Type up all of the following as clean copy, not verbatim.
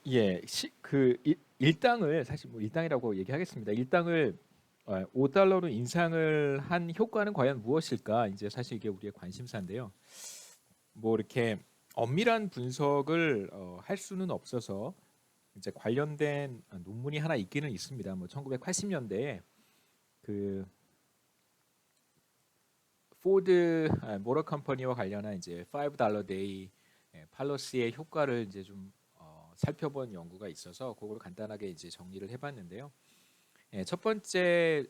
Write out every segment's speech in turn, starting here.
예, 일당을 사실 뭐 일당이라고 얘기하겠습니다. 일당을 $5로 인상을 한 효과는 과연 무엇일까? 이제 사실 이게 우리의 관심사인데요. 뭐 이렇게 엄밀한 분석을 할 수는 없어서 이제 관련된 논문이 하나 있기는 있습니다. 뭐 1980년대에 그 포드 모터 컴퍼니와 관련한 이제 $5 데이 팔러시의 효과를 이제 좀 살펴본 연구가 있어서 그걸 간단하게 이제 정리를 해봤는데요. 첫 번째,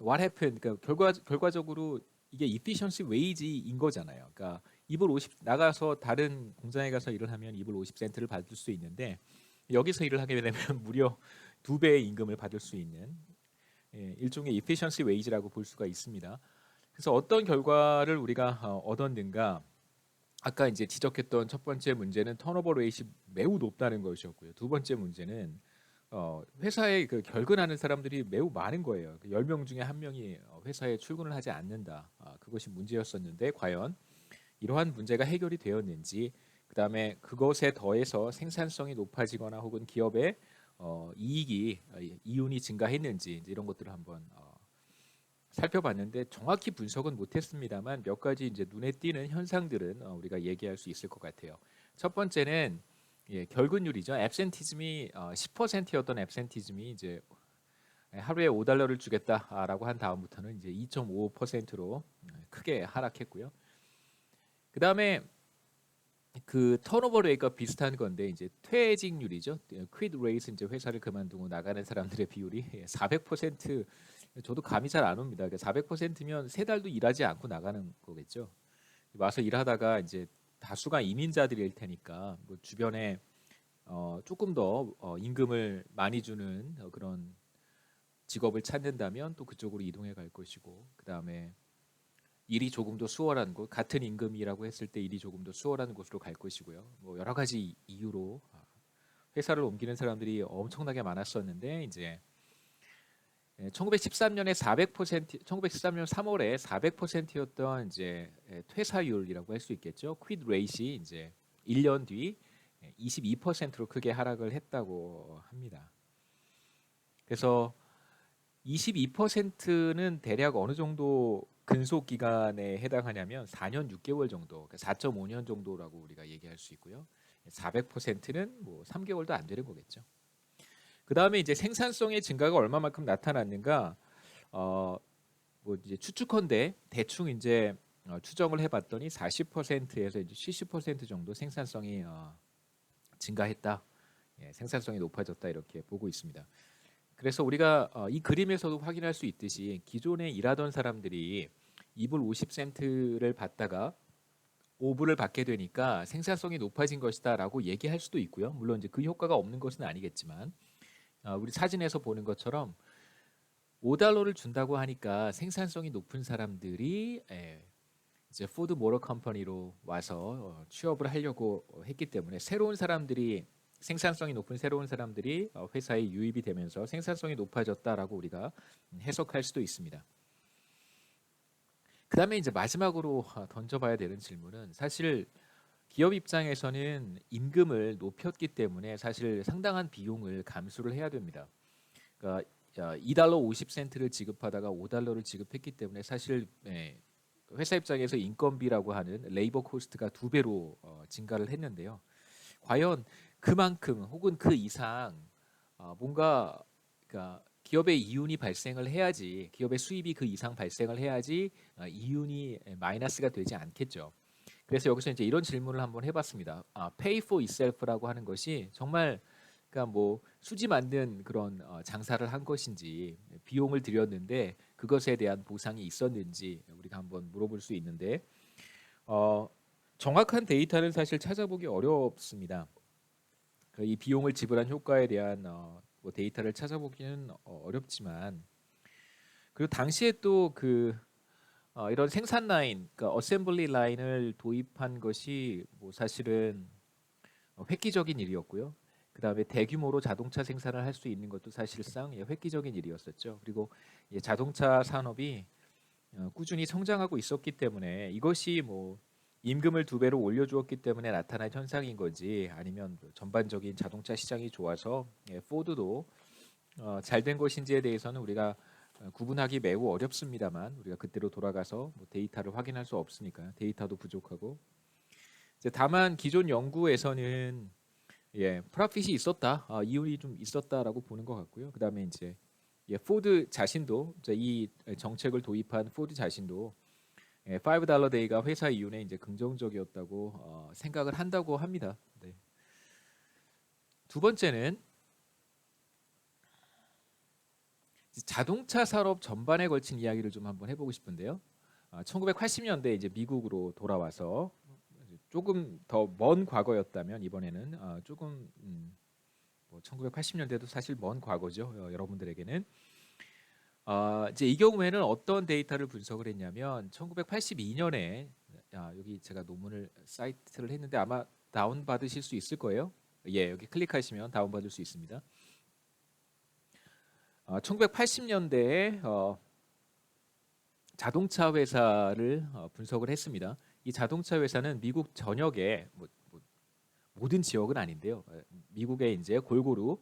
what happened? 그러니까 결과적으로 이게 efficiency wage인 거잖아요. 그러니까 이불 50 나가서 다른 공장에 가서 일을 하면 이불 50센트를 받을 수 있는데 여기서 일을 하게 되면 무려 2배의 임금을 받을 수 있는 일종의 efficiency wage라고 볼 수가 있습니다. 그래서 어떤 결과를 우리가 얻었는가? 아까 이제 지적했던 첫 번째 문제는 턴오버 레이시 매우 높다는 것이었고요. 두 번째 문제는 회사에 그 결근하는 사람들이 매우 많은 거예요. 10명 중에 한 명이 회사에 출근을 하지 않는다. 그것이 문제였었는데 과연 이러한 문제가 해결이 되었는지, 그다음에 그것에 더해서 생산성이 높아지거나 혹은 기업의 이익이 이윤이 증가했는지 이제 이런 것들을 한번 살펴봤는데 정확히 분석은 못했습니다만 몇 가지 이제 눈에 띄는 현상들은 우리가 얘기할 수 있을 것 같아요. 첫 번째는 결근율이죠. 앱센티즘이 10%였던 앱센티즘이 이제 하루에 $5를 주겠다라고 한 다음부터는 이제 2.5%로 크게 하락했고요. 그 다음에 그 턴오버 레이트가 비슷한 건데 이제 퇴직률이죠. 퀴트 레이트 이제 회사를 그만두고 나가는 사람들의 비율이 400%. 저도 감이 잘 안 옵니다. 400%면 세 달도 일하지 않고 나가는 거겠죠. 와서 일하다가 이제 다수가 이민자들일 테니까 뭐 주변에 조금 더 임금을 많이 주는 그런 직업을 찾는다면 또 그쪽으로 이동해 갈 것이고, 그 다음에 일이 조금 더 수월한 곳, 같은 임금이라고 했을 때 일이 조금 더 수월한 곳으로 갈 것이고요. 뭐 여러 가지 이유로 회사를 옮기는 사람들이 엄청나게 많았었는데 이제 1913년에 400%, 1913년 3월에 400%였던 이제 퇴사율이라고 할 수 있겠죠. 퀴트 레이시 이제 1년 뒤 22%로 크게 하락을 했다고 합니다. 그래서 22%는 대략 어느 정도 근속 기간에 해당하냐면 4년 6개월 정도, 4.5년 정도라고 우리가 얘기할 수 있고요. 400%는 뭐 3개월도 안 되는 거겠죠. 그 다음에 이제 생산성의 증가가 얼마만큼 나타났는가? 뭐 이제 추측컨대 대충 이제 추정을 해봤더니 40%에서 이제 70% 정도 생산성이 증가했다. 생산성이 높아졌다 이렇게 보고 있습니다. 그래서 우리가 이 그림에서도 확인할 수 있듯이 기존에 일하던 사람들이 이불 50센트를 받다가 5불을 받게 되니까 생산성이 높아진 것이다라고 얘기할 수도 있고요. 물론 이제 그 효과가 없는 것은 아니겠지만 우리 사진에서 보는 것처럼 $5를 준다고 하니까 생산성이 높은 사람들이 이제 포드 모터 컴퍼니로 와서 취업을 하려고 했기 때문에 새로운 사람들이 생산성이 높은 새로운 사람들이 회사에 유입이 되면서 생산성이 높아졌다라고 우리가 해석할 수도 있습니다. 그 다음에 이제 마지막으로 던져봐야 되는 질문은 사실 기업 입장에서는 임금을 높였기 때문에 사실 상당한 비용을 감수를 해야 됩니다. 그러니까 $2 50센트를 지급하다가 $5를 지급했기 때문에 사실 회사 입장에서 인건비라고 하는 레이버 코스트가 2배로 증가를 했는데요. 과연 그만큼 혹은 그 이상 뭔가 그러니까 기업의 이윤이 발생을 해야지, 기업의 수입이 그 이상 발생을 해야지 이윤이 마이너스가 되지 않겠죠. 그래서 여기서 이제 이런 질문을 한번 해봤습니다. pay for itself라고 하는 것이 정말 그러니까 뭐 수지 만든 그런 장사를 한 것인지 비용을 들였는데 그것에 대한 보상이 있었는지 우리가 한번 물어볼 수 있는데 어, 정확한 데이터는 사실 찾아보기 어렵습니다. 이 비용을 지불한 효과에 대한 뭐 데이터를 찾아보기는 어렵지만 그리고 당시에 또 그 이런 생산 라인, 그러니까 어셈블리 라인을 도입한 것이 뭐 사실은 획기적인 일이었고요. 그 다음에 대규모로 자동차 생산을 할 수 있는 것도 사실상 획기적인 일이었었죠. 그리고 자동차 산업이 꾸준히 성장하고 있었기 때문에 이것이 뭐 임금을 2배로 올려주었기 때문에 나타난 현상인 건지 아니면 전반적인 자동차 시장이 좋아서 포드도 잘된 것인지에 대해서는 우리가 구분하기 매우 어렵습니다만 우리가 그때로 돌아가서 뭐 데이터를 확인할 수 없으니까 데이터도 부족하고 이제 다만 기존 연구에서는 프로핏이 있었다, 이윤이 좀 있었다라고 보는 것 같고요. 그다음에 이제 포드 자신도 이제 이 정책을 도입한 포드 자신도 $5 데이가 회사 이윤에 이제 긍정적이었다고 생각을 한다고 합니다. 네. 두 번째는 자동차 산업 전반에 걸친 이야기를 좀 한번 해보고 싶은데요. 1980년대 이제 미국으로 돌아와서 조금 더 먼 과거였다면 이번에는 조금 뭐 1980년대도 사실 먼 과거죠. 여러분들에게는 이제 이 경우에는 어떤 데이터를 분석을 했냐면 1982년에 여기 제가 논문을 사이트를 했는데 아마 다운 받으실 수 있을 거예요. 여기 클릭하시면 다운 받을 수 있습니다. 1980년대에 자동차 회사를 분석을 했습니다. 이 자동차 회사는 미국 전역에 모든 지역은 아닌데요. 미국에 이제 골고루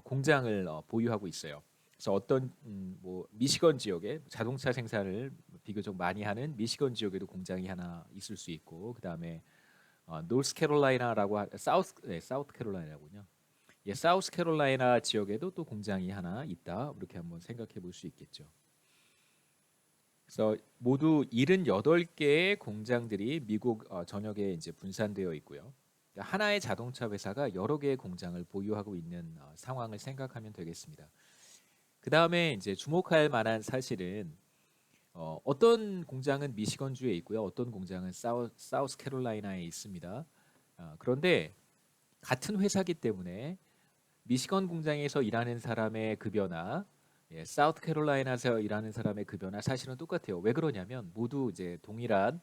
공장을 보유하고 있어요. 그래서 어떤 뭐 미시건 지역에 자동차 생산을 비교적 많이 하는 미시건 지역에도 공장이 하나 있을 수 있고, 그 다음에 노스캐롤라이나라고 사우스캐롤라이나군요. 사우스캐롤라이나 지역에도 또 공장이 하나 있다. 이렇게 한번 생각해 볼 수 있겠죠. 그래서 모두 78개의 공장들이 미국 전역에 이제 분산되어 있고요. 하나의 자동차 회사가 여러 개의 공장을 보유하고 있는 상황을 생각하면 되겠습니다. 그 다음에 이제 주목할 만한 사실은 어떤 공장은 미시건주에 있고요, 어떤 공장은 사우스캐롤라이나에 있습니다. 그런데 같은 회사기 때문에 미시건 공장에서 일하는 사람의 급여나 사우스캐롤라이나에서 일하는 사람의 급여나 사실은 똑같아요. 왜 그러냐면 모두 이제 동일한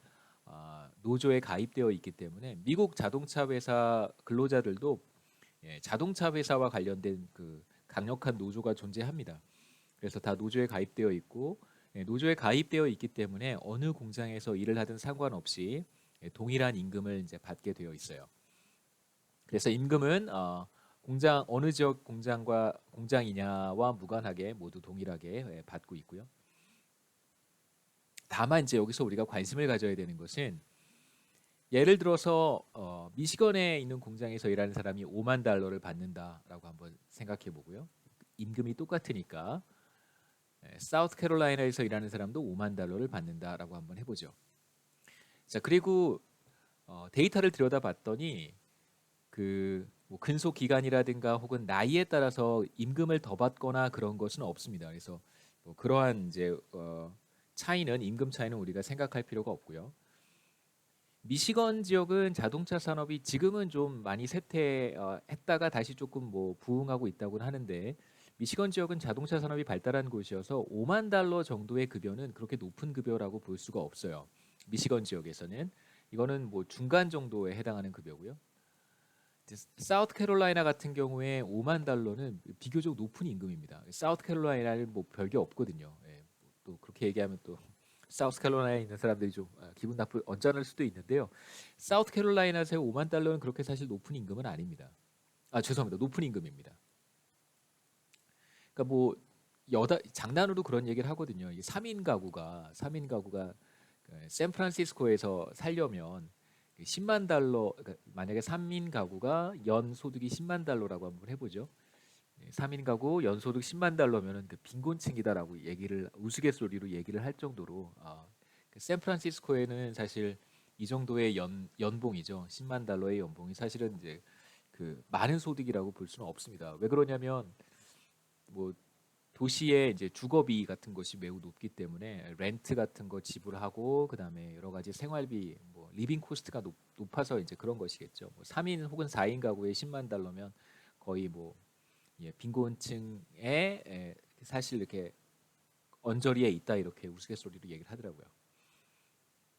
노조에 가입되어 있기 때문에 미국 자동차 회사 근로자들도 자동차 회사와 관련된 그 강력한 노조가 존재합니다. 그래서 다 노조에 가입되어 있고 노조에 가입되어 있기 때문에 어느 공장에서 일을 하든 상관없이 동일한 임금을 이제 받게 되어 있어요. 그래서 임금은 공장 어느 지역 공장이냐와 무관하게 모두 동일하게 받고 있고요. 다만 이제 여기서 우리가 관심을 가져야 되는 것은 예를 들어서 미시건에 있는 공장에서 일하는 사람이 $50,000를 받는다라고 한번 생각해 보고요. 임금이 똑같으니까 사우스캐롤라이나에서 일하는 사람도 $50,000를 받는다라고 한번 해보죠. 자, 그리고 데이터를 들여다봤더니 뭐 근속 기간이라든가 혹은 나이에 따라서 임금을 더 받거나 그런 것은 없습니다. 그래서 뭐 그러한 이제 차이는 임금 차이는 우리가 생각할 필요가 없고요. 미시건 지역은 자동차 산업이 지금은 좀 많이 쇠퇴했다가 다시 조금 뭐 부흥하고 있다고는 하는데 미시건 지역은 자동차 산업이 발달한 곳이어서 $50,000 정도의 급여는 그렇게 높은 급여라고 볼 수가 없어요. 미시건 지역에서는 이거는 뭐 중간 정도에 해당하는 급여고요. 사우스캐롤라이나 같은 경우에 $50,000는 비교적 높은 임금입니다. 사우스캐롤라이나는 뭐 별게 없거든요. 또 그렇게 얘기하면 또 사우스캐롤라이나에 있는 사람들이 좀 기분 언짢을 수도 있는데요. 사우스캐롤라이나에서 $50,000는 그렇게 사실 높은 임금은 아닙니다. 죄송합니다. 높은 임금입니다. 그러니까 뭐 장난으로 그런 얘기를 하거든요. 3인 가구가 샌프란시스코에서 살려면 $100,000, 그러니까 만약에 3인 가구가 연 소득이 $100,000라고 한번 해보죠. 3인 가구 연 소득 $100,000면은 그 빈곤층이다라고 얘기를 우스갯소리로 얘기를 할 정도로 샌프란시스코에는 사실 이 정도의 연봉이죠. $100,000의 연봉이 사실은 이제 그 많은 소득이라고 볼 수는 없습니다. 왜 그러냐면 뭐 도시의 이제 주거비 같은 것이 매우 높기 때문에 렌트 같은 거 지불하고 그다음에 여러 가지 생활비 뭐 리빙 코스트가 높아서 이제 그런 것이겠죠. 뭐 3인 혹은 4인 가구에 $100,000면 거의 뭐 빈곤층에 사실 이렇게 언저리에 있다 이렇게 우스갯소리로 얘기를 하더라고요.